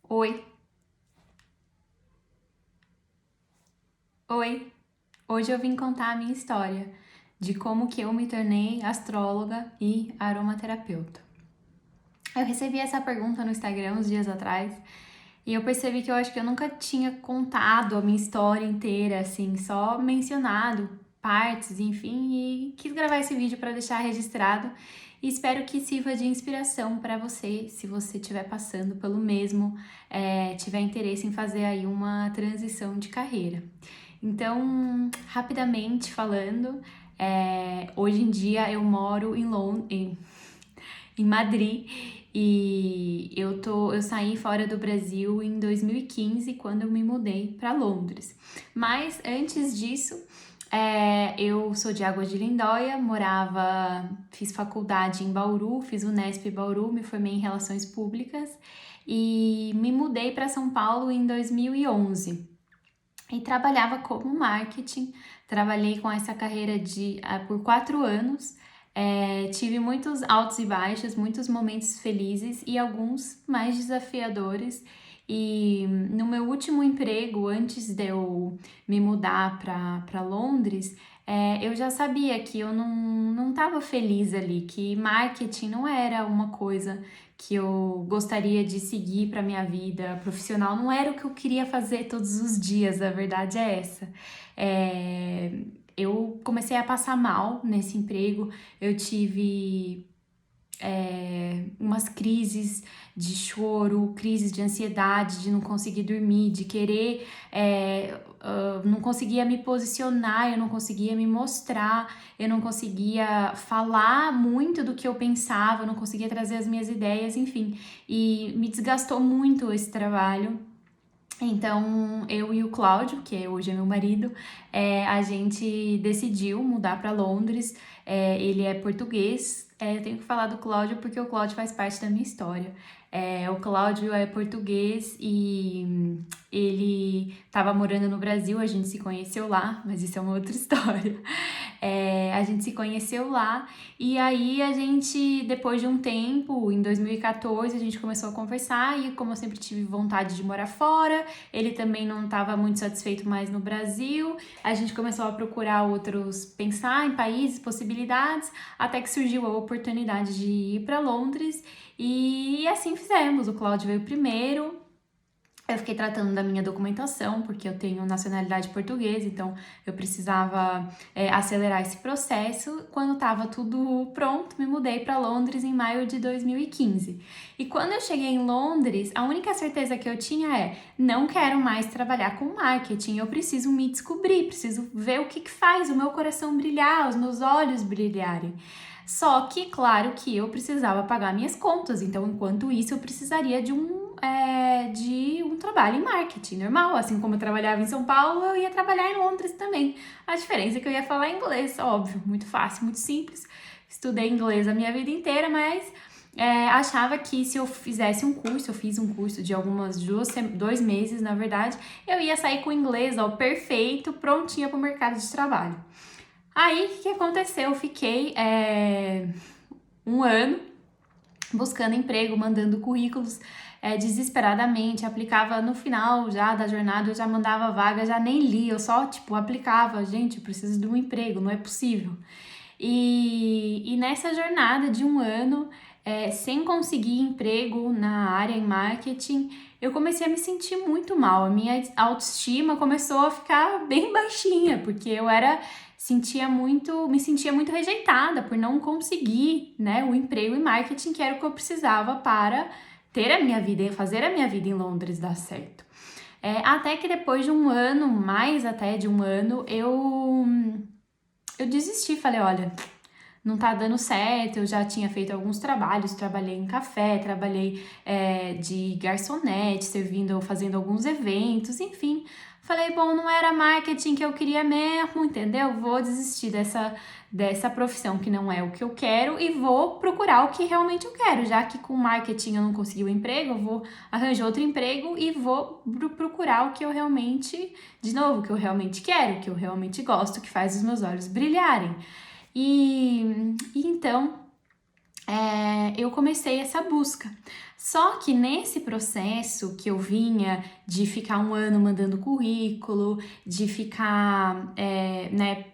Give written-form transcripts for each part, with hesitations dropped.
Oi, oi. Hoje eu vim contar a minha história de como que eu me tornei astróloga e aromaterapeuta. Eu recebi essa pergunta no Instagram uns dias atrás e eu percebi que eu acho que eu nunca tinha contado a minha história inteira, assim, só mencionado partes, enfim, e quis gravar esse vídeo para deixar registrado e espero que sirva de inspiração para você, se você estiver passando pelo mesmo, tiver interesse em fazer aí uma transição de carreira. Então, rapidamente falando, hoje em dia eu moro em Madrid e eu saí fora do Brasil em 2015 quando eu me mudei para Londres. Mas antes disso, eu sou de Águas de Lindóia, fiz faculdade em Bauru, fiz o Unesp Bauru, me formei em Relações Públicas e me mudei para São Paulo em 2011 e trabalhava como marketing. Trabalhei com essa carreira por 4 anos. Tive muitos altos e baixos, muitos momentos felizes e alguns mais desafiadores. E no meu último emprego, antes de eu me mudar para Londres, eu já sabia que eu não estava feliz ali, que marketing não era uma coisa que eu gostaria de seguir para minha vida profissional, não era o que eu queria fazer todos os dias, a verdade é essa. Eu comecei a passar mal nesse emprego, eu tive umas crises de choro, crises de ansiedade, de não conseguir dormir, de querer, não conseguia me posicionar, eu não conseguia me mostrar, eu não conseguia falar muito do que eu pensava, eu não conseguia trazer as minhas ideias, enfim, e me desgastou muito esse trabalho. Então, eu e o Cláudio, que hoje é meu marido, a gente decidiu mudar para Londres. Ele é português. Eu tenho que falar do Cláudio porque o Cláudio faz parte da minha história. O Cláudio é português e ele estava morando no Brasil, a gente se conheceu lá, mas isso é uma outra história. A gente se conheceu lá e aí depois de um tempo, em 2014, a gente começou a conversar e como eu sempre tive vontade de morar fora, ele também não estava muito satisfeito mais no Brasil, a gente começou a procurar pensar em países, possibilidades, até que surgiu a oportunidade de ir para Londres e assim fizemos. O Cláudio veio primeiro. Eu fiquei tratando da minha documentação, porque eu tenho nacionalidade portuguesa, então eu precisava acelerar esse processo. Quando estava tudo pronto, me mudei para Londres em maio de 2015. E quando eu cheguei em Londres, a única certeza que eu tinha não quero mais trabalhar com marketing, eu preciso me descobrir, preciso ver o que faz o meu coração brilhar, os meus olhos brilharem. Só que, claro que eu precisava pagar minhas contas, então enquanto isso eu precisaria de um trabalho em marketing normal, assim como eu trabalhava em São Paulo, eu ia trabalhar em Londres também. A diferença é que eu ia falar inglês, óbvio, muito fácil, muito simples. Estudei inglês a minha vida inteira, mas achava que se eu fizesse um curso, eu fiz um curso de 2 meses, na verdade, eu ia sair com o inglês, perfeito, prontinha para o mercado de trabalho. Aí, o que aconteceu? Eu fiquei 1 ano buscando emprego, mandando currículos desesperadamente, aplicava no final já da jornada, eu já mandava vaga, já nem li, eu só, aplicava. Gente, eu preciso de um emprego, não é possível. E nessa jornada de 1 ano, sem conseguir emprego na área em marketing, eu comecei a me sentir muito mal. A minha autoestima começou a ficar bem baixinha, porque me sentia muito rejeitada por não conseguir, né, o emprego em marketing que era o que eu precisava para ter a minha vida e fazer a minha vida em Londres dar certo. Até que depois de 1 ano, mais até de 1 ano, eu desisti, falei, olha, não tá dando certo, eu já tinha feito alguns trabalhos, trabalhei em café, trabalhei de garçonete, fazendo alguns eventos, enfim. Falei, bom, não era marketing que eu queria mesmo, entendeu? Vou desistir dessa profissão que não é o que eu quero e vou procurar o que realmente eu quero, já que com marketing eu não consegui o emprego, eu vou arranjar outro emprego e vou procurar o que eu realmente, de novo, o que eu realmente quero, o que eu realmente gosto, que faz os meus olhos brilharem. E então eu comecei essa busca. Só que nesse processo que eu vinha de ficar um ano mandando currículo, de ficar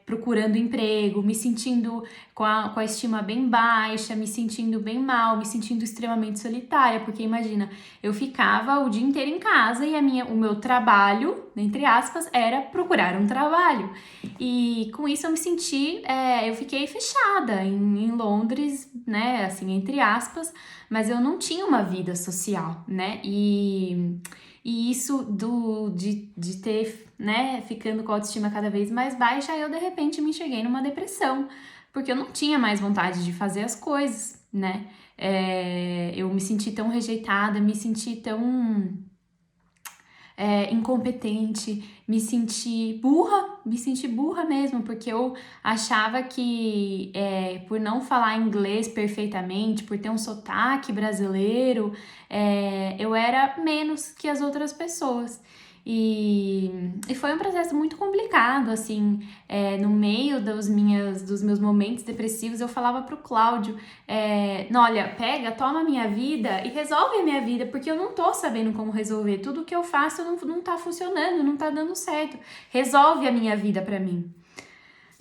procurando emprego, me sentindo com a estima bem baixa, me sentindo bem mal, me sentindo extremamente solitária, porque imagina, eu ficava o dia inteiro em casa e o meu trabalho, entre aspas, era procurar um trabalho. E com isso eu fiquei fechada em Londres, né, assim, entre aspas, mas eu não tinha uma vida social, né, e isso de ter, né, ficando com a autoestima cada vez mais baixa, eu de repente me enxerguei numa depressão, porque eu não tinha mais vontade de fazer as coisas, né, eu me senti tão rejeitada, me senti tão incompetente, me senti burra mesmo, porque eu achava que por não falar inglês perfeitamente, por ter um sotaque brasileiro, eu era menos que as outras pessoas. E foi um processo muito complicado, assim, no meio dos meus momentos depressivos, eu falava pro Cláudio, olha, toma a minha vida e resolve a minha vida, porque eu não tô sabendo como resolver, tudo que eu faço não tá funcionando, não tá dando certo, resolve a minha vida pra mim,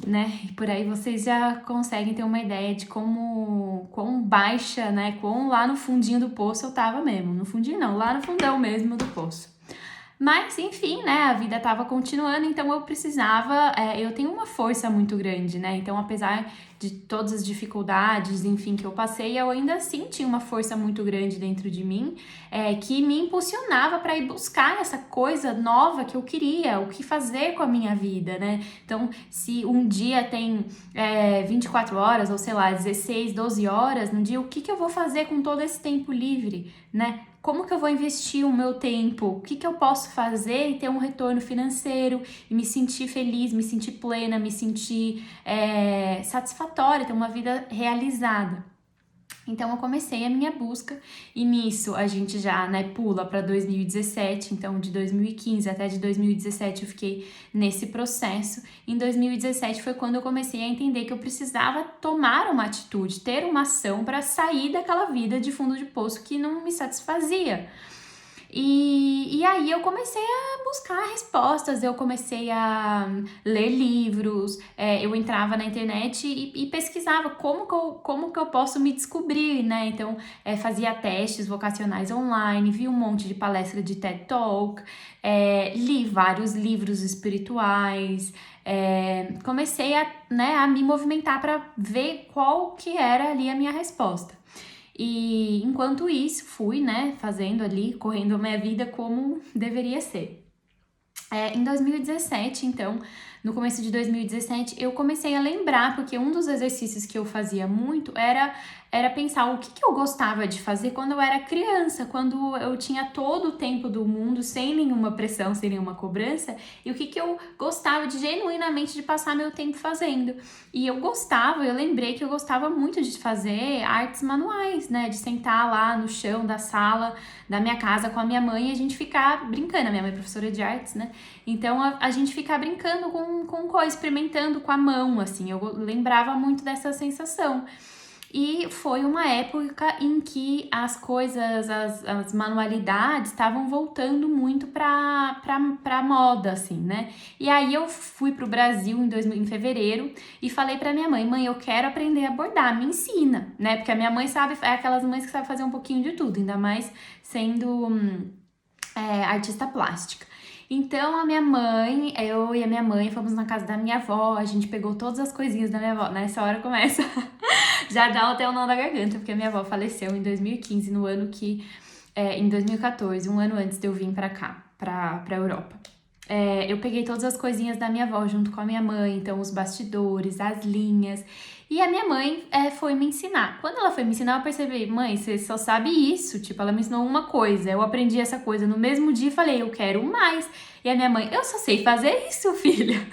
né, e por aí vocês já conseguem ter uma ideia de quão baixa, né, quão lá no fundinho do poço eu tava mesmo, no fundinho não, lá no fundão mesmo do poço. Mas, enfim, né, a vida estava continuando, então eu precisava, eu tenho uma força muito grande, né, então apesar de todas as dificuldades, enfim, que eu passei, eu ainda assim tinha uma força muito grande dentro de mim, que me impulsionava para ir buscar essa coisa nova que eu queria, o que fazer com a minha vida, né, então se um dia tem 24 horas, ou sei lá, 16, 12 horas no dia, o que eu vou fazer com todo esse tempo livre, né? Como que eu vou investir o meu tempo? O que eu posso fazer e ter um retorno financeiro e me sentir feliz, me sentir plena, me sentir satisfatória, ter uma vida realizada? Então eu comecei a minha busca e nisso a gente já, né, pula para 2017, então de 2015 até de 2017 eu fiquei nesse processo. Em 2017 foi quando eu comecei a entender que eu precisava tomar uma atitude, ter uma ação para sair daquela vida de fundo de poço que não me satisfazia. E aí eu comecei a buscar respostas, eu comecei a ler livros, eu entrava na internet e pesquisava como que eu posso me descobrir, né? Então, fazia testes vocacionais online, vi um monte de palestra de TED Talk, li vários livros espirituais, comecei a me movimentar para ver qual que era ali a minha resposta. E enquanto isso, fui, né, fazendo ali, correndo a minha vida como deveria ser. Em 2017, então, no começo de 2017, eu comecei a lembrar, porque um dos exercícios que eu fazia muito era pensar o que eu gostava de fazer quando eu era criança, quando eu tinha todo o tempo do mundo, sem nenhuma pressão, sem nenhuma cobrança, e o que eu gostava genuinamente de passar meu tempo fazendo. E eu lembrei que eu gostava muito de fazer artes manuais, né, de sentar lá no chão da sala da minha casa com a minha mãe e a gente ficar brincando. A minha mãe é professora de artes, né? Então a gente ficar brincando com coisa, experimentando com a mão, assim. Eu lembrava muito dessa sensação. E foi uma época em que as coisas, as manualidades estavam voltando muito pra moda, assim, né? E aí eu fui pro Brasil em fevereiro e falei pra minha mãe, eu quero aprender a bordar, me ensina, né? Porque a minha mãe é aquelas mães que sabem fazer um pouquinho de tudo, ainda mais sendo artista plástica. Então eu e a minha mãe fomos na casa da minha avó, a gente pegou todas as coisinhas da minha avó, nessa hora começa já dá até o nó da garganta, porque a minha avó faleceu em 2015, no ano que, em 2014, um ano antes de eu vir pra cá, pra Europa. Eu peguei todas as coisinhas da minha avó junto com a minha mãe, então os bastidores, as linhas, e a minha mãe foi me ensinar. Quando ela foi me ensinar, eu percebi, mãe, você só sabe isso, tipo, ela me ensinou uma coisa, eu aprendi essa coisa no mesmo dia e falei, eu quero mais. E a minha mãe, eu só sei fazer isso, filha.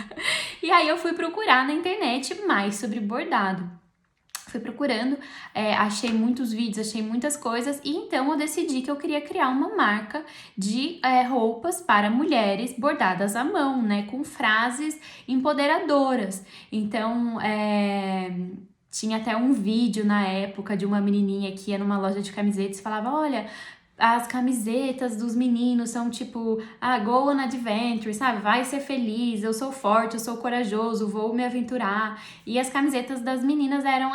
E aí eu fui procurar na internet mais sobre bordado. Fui procurando, achei muitos vídeos, achei muitas coisas e então eu decidi que eu queria criar uma marca de roupas para mulheres bordadas à mão, né, com frases empoderadoras. Então, tinha até um vídeo na época de uma menininha que ia numa loja de camisetas e falava, olha, as camisetas dos meninos são tipo, go on adventure, sabe? Vai ser feliz, eu sou forte, eu sou corajoso, vou me aventurar. E as camisetas das meninas eram,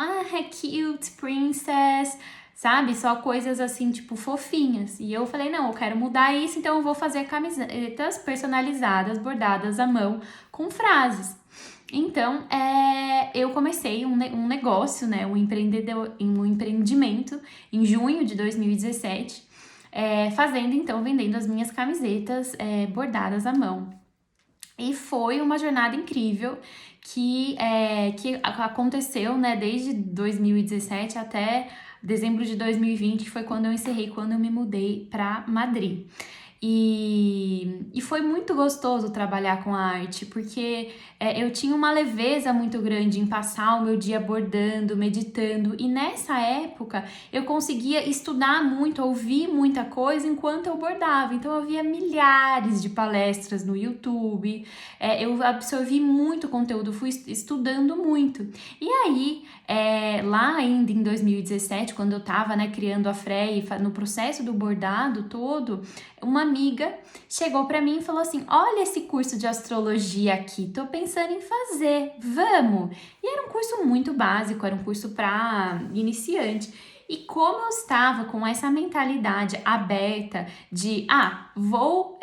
cute, princess, sabe? Só coisas assim, tipo, fofinhas. E eu falei, não, eu quero mudar isso, então eu vou fazer camisetas personalizadas, bordadas à mão, com frases. Então, eu comecei um negócio, né, um empreendimento em junho de 2017, vendendo as minhas camisetas bordadas à mão. E foi uma jornada incrível que aconteceu, né, desde 2017 até dezembro de 2020, que foi quando eu encerrei, quando eu me mudei para Madrid. E foi muito gostoso trabalhar com a arte, porque eu tinha uma leveza muito grande em passar o meu dia bordando, meditando, e nessa época eu conseguia estudar muito, ouvir muita coisa enquanto eu bordava. Então eu via milhares de palestras no YouTube, eu absorvi muito conteúdo, fui estudando muito. E aí, lá ainda em 2017, quando eu tava, né, criando a Frei, no processo do bordado todo, uma amiga chegou para mim e falou assim: olha esse curso de astrologia aqui, tô pensando em fazer, vamos? E era um curso muito básico, era um curso para iniciante. E como eu estava com essa mentalidade aberta de, vou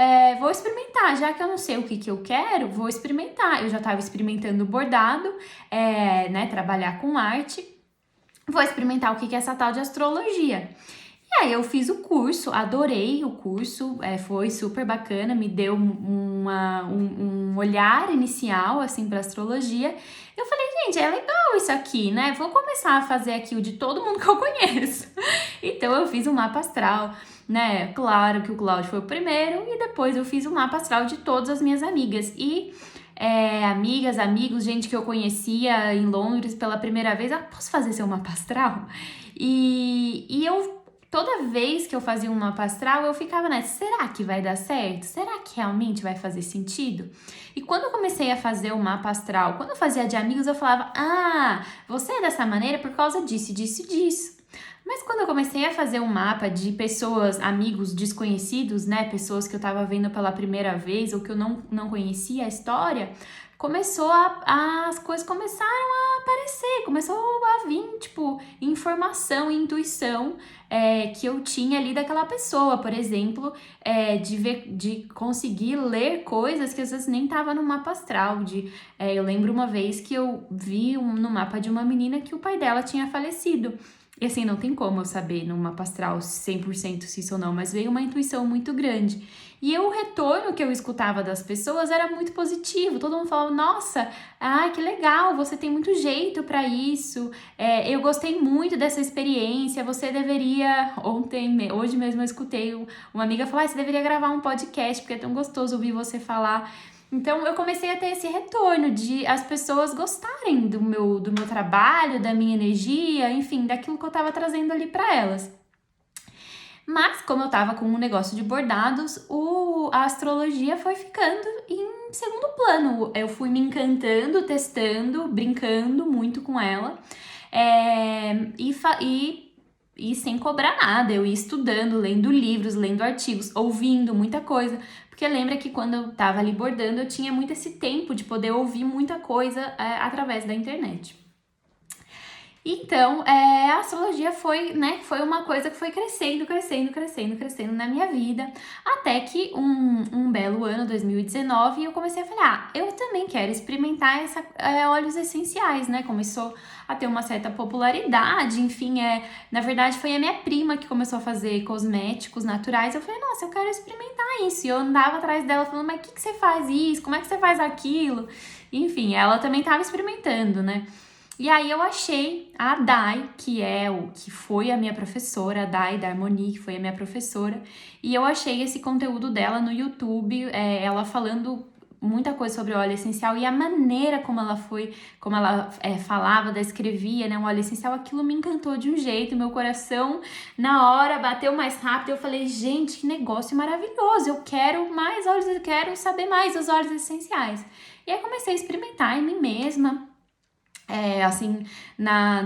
experimentar, já que eu não sei o que eu quero, vou experimentar. Eu já estava experimentando bordado, né, trabalhar com arte, vou experimentar o que é essa tal de astrologia. E aí eu fiz o curso, adorei o curso, foi super bacana, me deu um olhar inicial, assim, para astrologia. Eu falei, gente, é legal isso aqui, né? Vou começar a fazer aqui o de todo mundo que eu conheço. Então eu fiz um mapa astral, né? Claro que o Cláudio foi o primeiro e depois eu fiz o mapa astral de todas as minhas amigas. E amigas, amigos, gente que eu conhecia em Londres pela primeira vez, posso fazer seu mapa astral? E eu... Toda vez que eu fazia um mapa astral, eu ficava nessa, será que vai dar certo? Será que realmente vai fazer sentido? E quando eu comecei a fazer o mapa astral, quando eu fazia de amigos, eu falava, você é dessa maneira por causa disso, disso, disso. Mas quando eu comecei a fazer um mapa de pessoas, amigos desconhecidos, né, pessoas que eu tava vendo pela primeira vez ou que eu não conhecia a história, as coisas começaram a aparecer, começou a vir, tipo, informação e intuição que eu tinha ali daquela pessoa, por exemplo, de conseguir ler coisas que às vezes nem tava no mapa astral. Eu lembro uma vez que eu vi no mapa de uma menina que o pai dela tinha falecido. E assim, não tem como eu saber no mapa astral 100% se isso ou não, mas veio uma intuição muito grande. E o retorno que eu escutava das pessoas era muito positivo. Todo mundo falava, nossa, que legal, você tem muito jeito para isso. Eu gostei muito dessa experiência, você deveria... Hoje mesmo eu escutei uma amiga falar, você deveria gravar um podcast, porque é tão gostoso ouvir você falar. Então, eu comecei a ter esse retorno de as pessoas gostarem do meu trabalho, da minha energia, enfim, daquilo que eu tava trazendo ali para elas. Mas, como eu tava com um negócio de bordados, a astrologia foi ficando em segundo plano. Eu fui me encantando, testando, brincando muito com ela. E sem cobrar nada, eu ia estudando, lendo livros, lendo artigos, ouvindo muita coisa. Porque lembra que quando eu tava ali bordando, eu tinha muito esse tempo de poder ouvir muita coisa através da internet. Então, a astrologia foi uma coisa que foi crescendo na minha vida, até que um belo ano, 2019, eu comecei a falar, eu também quero experimentar óleos essenciais, né? Começou a ter uma certa popularidade, enfim, na verdade foi a minha prima que começou a fazer cosméticos naturais. Eu falei, nossa, eu quero experimentar isso. E eu andava atrás dela falando, mas o que você faz isso? Como é que você faz aquilo? Enfim, ela também estava experimentando, né? E aí eu achei a Dai, que foi a minha professora, a Dai da Harmonie, que foi a minha professora, e eu achei esse conteúdo dela no YouTube, ela falando muita coisa sobre o óleo essencial e a maneira como ela falava, escrevia, né, o óleo essencial, aquilo me encantou de um jeito, meu coração na hora bateu mais rápido, eu falei, gente, que negócio maravilhoso, eu quero mais óleos, eu quero saber mais dos óleos essenciais. E aí comecei a experimentar em mim mesma, assim,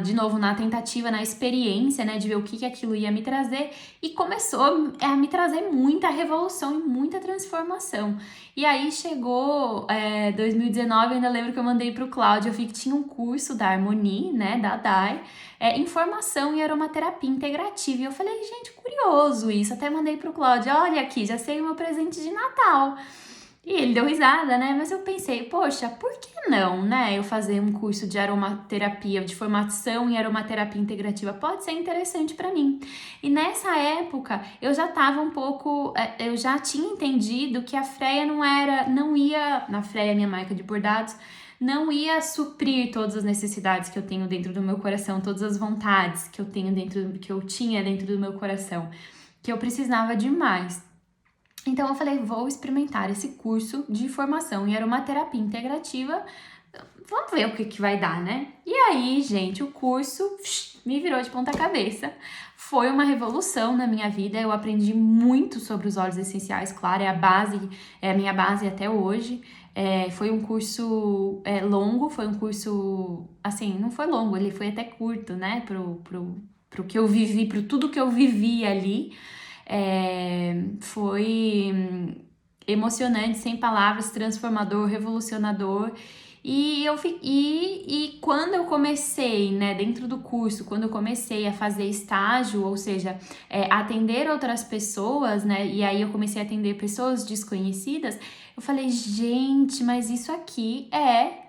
de novo, na tentativa, na experiência, né, de ver o que aquilo ia me trazer, e começou a me trazer muita revolução e muita transformação. E aí chegou 2019, eu ainda lembro que eu mandei pro Cláudio, eu vi que tinha um curso da Harmonie, né, da DAI, em formação em aromaterapia integrativa, e eu falei, gente, curioso isso, até mandei pro Cláudio, olha aqui, já sei o meu presente de Natal. E ele deu risada, né? Mas eu pensei, poxa, por que não, né? Eu fazer um curso de aromaterapia, de formação em aromaterapia integrativa, pode ser interessante para mim. E nessa época, eu já tava um pouco, eu já tinha entendido que a Freia não ia, na Freia, minha marca de bordados, não ia suprir todas as necessidades que eu tenho dentro do meu coração, todas as vontades que eu tenho que eu tinha dentro do meu coração, que eu precisava de mais. Então eu falei, vou experimentar esse curso de formação em aromaterapia integrativa, vamos ver o que vai dar, né? E aí, gente, o curso me virou de ponta cabeça. Foi uma revolução na minha vida, eu aprendi muito sobre os óleos essenciais, claro, é a minha base até hoje. Foi um curso longo, foi um curso, assim, não foi longo, ele foi até curto, né, pro que eu vivi, pro tudo que eu vivi ali. Foi emocionante, sem palavras, transformador, revolucionador. E quando eu comecei, né, dentro do curso, quando eu comecei a fazer estágio, ou seja, atender outras pessoas, né, e aí eu comecei a atender pessoas desconhecidas, eu falei, gente, mas isso aqui é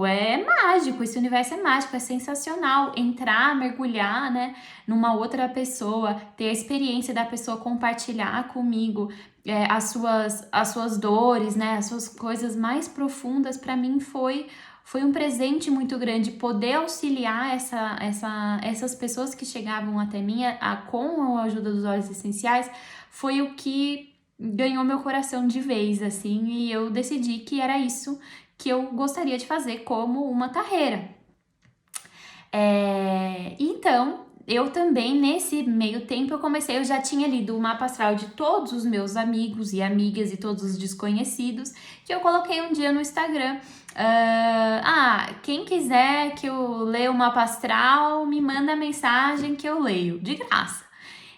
é mágico, esse universo é mágico, é sensacional. Entrar, mergulhar, né, numa outra pessoa, ter a experiência da pessoa compartilhar comigo as suas dores, né, as suas coisas mais profundas, para mim foi um presente muito grande poder auxiliar essas pessoas que chegavam até mim com a ajuda dos óleos essenciais, foi o que ganhou meu coração de vez, assim, e eu decidi que era isso que eu gostaria de fazer como uma carreira. Então, eu também, nesse meio tempo, eu já tinha lido o mapa astral de todos os meus amigos e amigas e todos os desconhecidos, que eu coloquei um dia no Instagram. Quem quiser que eu leia o mapa astral, me manda mensagem que eu leio, de graça.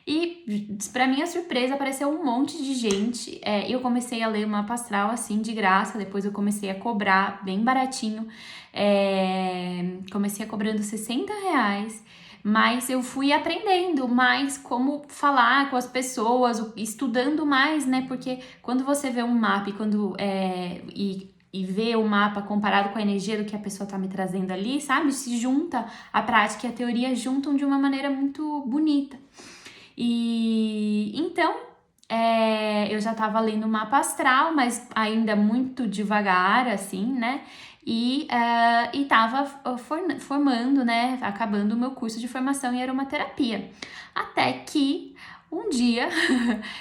E, pra minha surpresa, apareceu um monte de gente. Eu comecei a ler o mapa astral assim, de graça. Depois eu comecei a cobrar bem baratinho. Comecei cobrando R$60. Mas eu fui aprendendo mais como falar com as pessoas, estudando mais, né? Porque quando você vê um mapa e vê o mapa comparado com a energia do que a pessoa tá me trazendo ali, sabe? Se junta a prática e a teoria juntam de uma maneira muito bonita. E então eu já estava lendo o mapa astral, mas ainda muito devagar, assim, né? E estava formando, né? Acabando o meu curso de formação em aromaterapia. Até que um dia,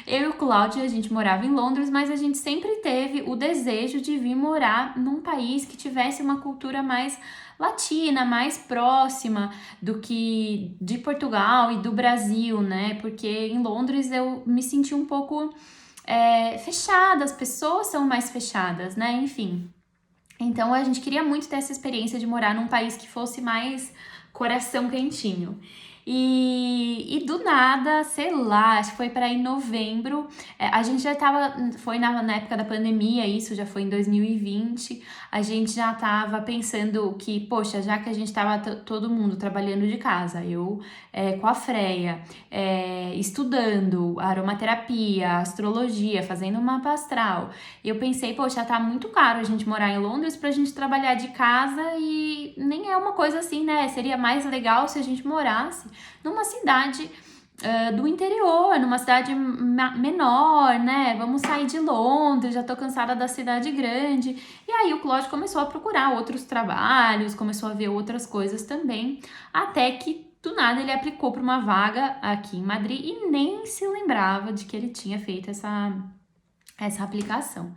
eu e o Cláudio, a gente morava em Londres, mas a gente sempre teve o desejo de vir morar num país que tivesse uma cultura mais latina, mais próxima do que de Portugal e do Brasil, né? Porque em Londres eu me senti um pouco fechada, as pessoas são mais fechadas, né? Enfim. Então a gente queria muito ter essa experiência de morar num país que fosse mais coração quentinho. E do nada, sei lá, acho que foi para em novembro, a gente já foi na época da pandemia, isso já foi em 2020, a gente já tava pensando que, poxa, já que a gente tava todo mundo trabalhando de casa, eu com a Freia, estudando aromaterapia, astrologia, fazendo mapa astral, eu pensei, poxa, tá muito caro a gente morar em Londres pra gente trabalhar de casa e nem é uma coisa assim, né? Seria mais legal se a gente morasse numa cidade do interior, numa cidade menor, né? Vamos sair de Londres, já tô cansada da cidade grande. E aí o Cláudio começou a procurar outros trabalhos, começou a ver outras coisas também, até que do nada ele aplicou para uma vaga aqui em Madrid e nem se lembrava de que ele tinha feito essa aplicação.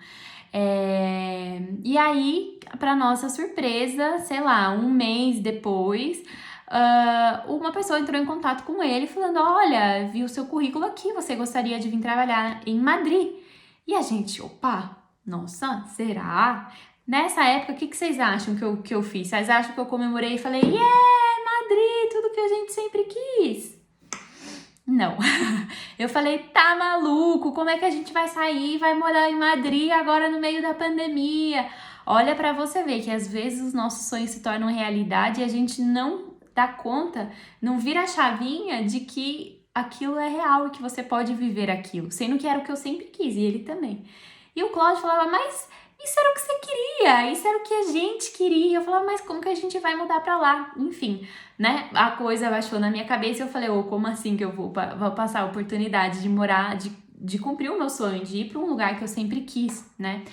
E aí, para nossa surpresa, sei lá, um mês depois, uma pessoa entrou em contato com ele falando, olha, vi o seu currículo aqui, você gostaria de vir trabalhar em Madrid? E a gente, opa, nossa, será? Nessa época, o que vocês acham que eu fiz? Vocês acham que eu comemorei e falei, yeah, Madrid, tudo que a gente sempre quis? Não. Eu falei, tá maluco? Como é que a gente vai sair e vai morar em Madrid agora no meio da pandemia? Olha pra você ver que às vezes os nossos sonhos se tornam realidade e a gente não dá conta, não vira a chavinha de que aquilo é real e que você pode viver aquilo, sendo que era o que eu sempre quis e ele também. E o Cláudio falava, mas isso era o que você queria, isso era o que a gente queria. Eu falava, mas como que a gente vai mudar pra lá? Enfim, né? A coisa baixou na minha cabeça e eu falei, como assim que eu vou passar a oportunidade de morar, de cumprir o meu sonho, de ir para um lugar que eu sempre quis, né?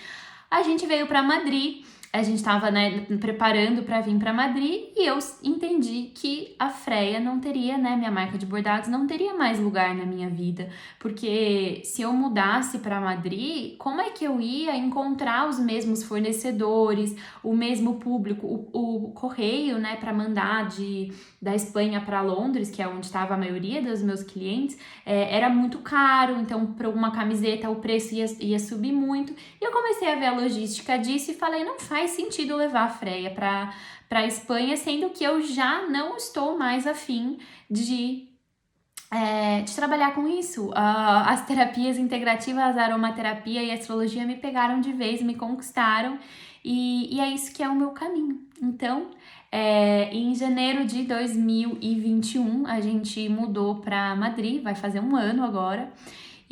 A gente veio para Madrid, a gente estava, né, preparando para vir para Madrid e eu entendi que a Freia não teria, né, minha marca de bordados não teria mais lugar na minha vida, porque se eu mudasse para Madrid, como é que eu ia encontrar os mesmos fornecedores, o mesmo público, o correio, né, para mandar da Espanha para Londres, que é onde estava a maioria dos meus clientes, era muito caro, então para uma camiseta o preço ia subir muito. E eu comecei a ver a logística disso e falei, não faz sentido levar a Freia para a Espanha, sendo que eu já não estou mais afim de trabalhar com isso. As terapias integrativas, a aromaterapia e a astrologia me pegaram de vez, me conquistaram e é isso que é o meu caminho. Então, em janeiro de 2021, a gente mudou para Madrid, vai fazer um ano agora.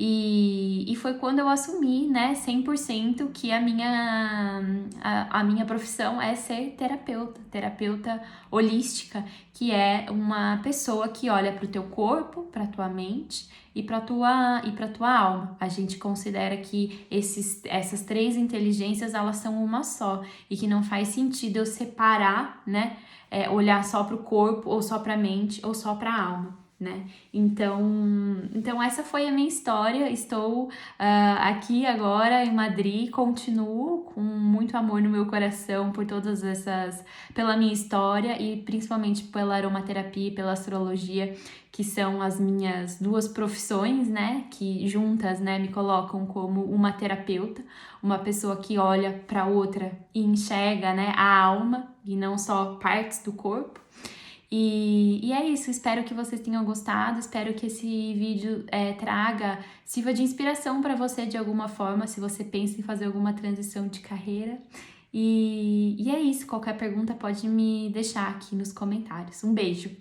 E foi quando eu assumi, né, 100% que a minha profissão é ser terapeuta holística, que é uma pessoa que olha para o teu corpo, para tua mente e para tua alma. A gente considera que essas três inteligências, elas são uma só e que não faz sentido eu separar, né, olhar só para o corpo ou só para a mente ou só para a alma, né? Então essa foi a minha história. Estou aqui agora em Madrid, continuo com muito amor no meu coração por pela minha história e principalmente pela aromaterapia e pela astrologia, que são as minhas duas profissões, né? Que juntas, né, me colocam como uma terapeuta, uma pessoa que olha para outra e enxerga, né, a alma e não só partes do corpo. E é isso, espero que vocês tenham gostado, espero que esse vídeo sirva de inspiração para você de alguma forma, se você pensa em fazer alguma transição de carreira. E é isso, qualquer pergunta pode me deixar aqui nos comentários. Um beijo!